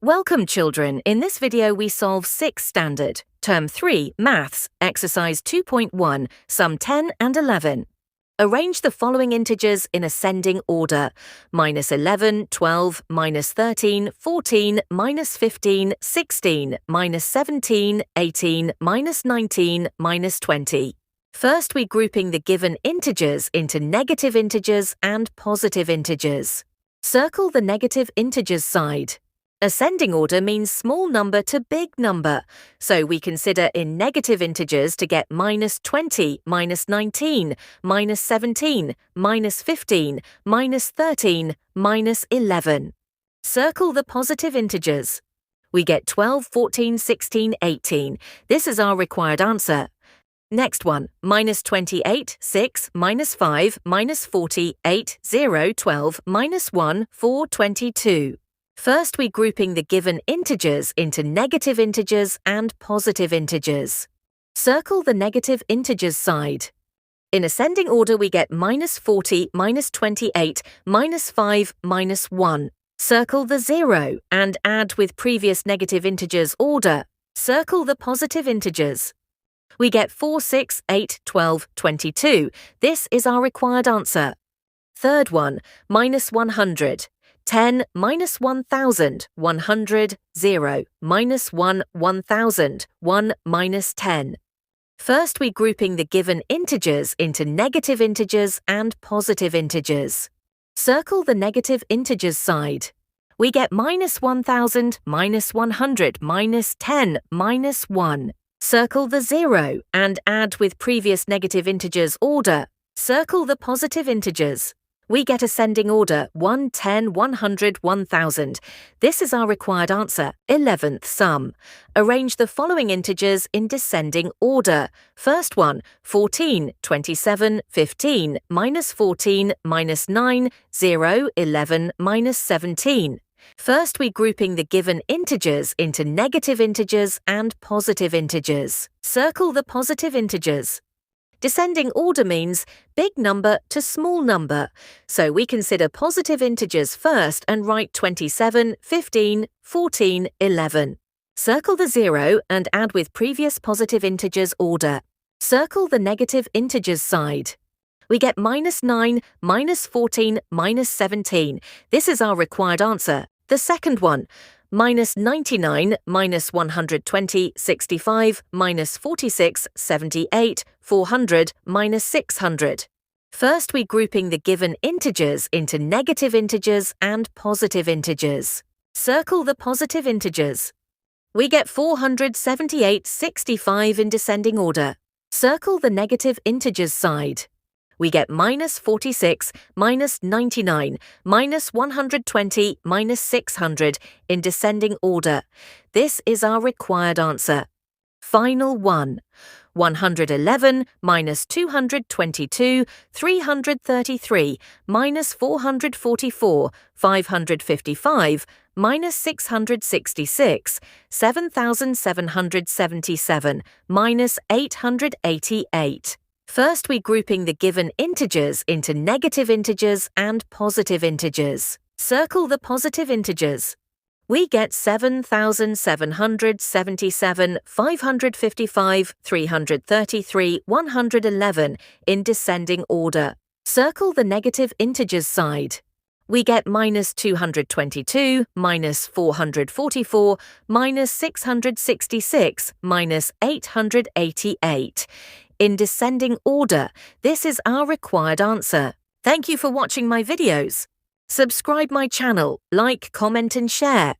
Welcome, children. In this video, we solve 6th Standard, Term 3, Maths, Exercise 2.1, Sum 10 and 11. Arrange the following integers in ascending order: minus 11, 12, minus 13, 14, minus 15, 16, minus 17, 18, minus 19, minus 20. First, we're grouping the given integers into negative integers and positive integers. Circle the negative integers side. Ascending order means small number to big number, so we consider in negative integers to get minus 20, minus 19, minus 17, minus 15, minus 13, minus 11. Circle the positive integers. We get 12, 14, 16, 18. This is our required answer. Next one, minus 28, 6, minus 5, minus 40, 8, 0, 12, minus 1, 4, 22. First, we're grouping the given integers into negative integers and positive integers. Circle the negative integers side. In ascending order, we get minus 40, minus 28, minus 5, minus 1. Circle the 0 and add with previous negative integers order. Circle the positive integers. We get 4, 6, 8, 12, 22. This is our required answer. Third one, minus 100. 10, minus 1,000, 100, 0, minus 1, 1,000, 1, minus 10. First, we're grouping the given integers into negative integers and positive integers. Circle the negative integers side. We get minus 1,000, minus 100, minus 10, minus 1. Circle the 0 and add with previous negative integers order. Circle the positive integers. We get ascending order 1, 10, 100, 1,000. This is our required answer, 11th sum. Arrange the following integers in descending order. First one, 14, 27, 15, minus 14, minus 9, 0, 11, minus 17. First, we're grouping the given integers into negative integers and positive integers. Circle the positive integers. Descending order means big number to small number, so we consider positive integers first and write 27, 15, 14, 11. Circle the 0 and add with previous positive integers order. Circle the negative integers side. We get minus 9, minus 14, minus 17. This is our required answer. The second one, minus 99, minus 120, 65, minus 46, 78, 400, minus 600. First, we're grouping the given integers into negative integers and positive integers. Circle the positive integers. We get 478, 65 in descending order. Circle the negative integers side. We get minus 46, minus 99, minus 120, minus 600 in descending order. This is our required answer. Final one. 111, minus 222, 333, minus 444, 555, minus 666, 7,777, minus 888. First, we're grouping the given integers into negative integers and positive integers. Circle the positive integers. We get 7,777, 555, 333, 111 in descending order. Circle the negative integers side. We get minus 222, minus 444, minus 666, minus 888. In descending order, this is our required answer. Thank you for watching my videos. Subscribe my channel, like, comment and share.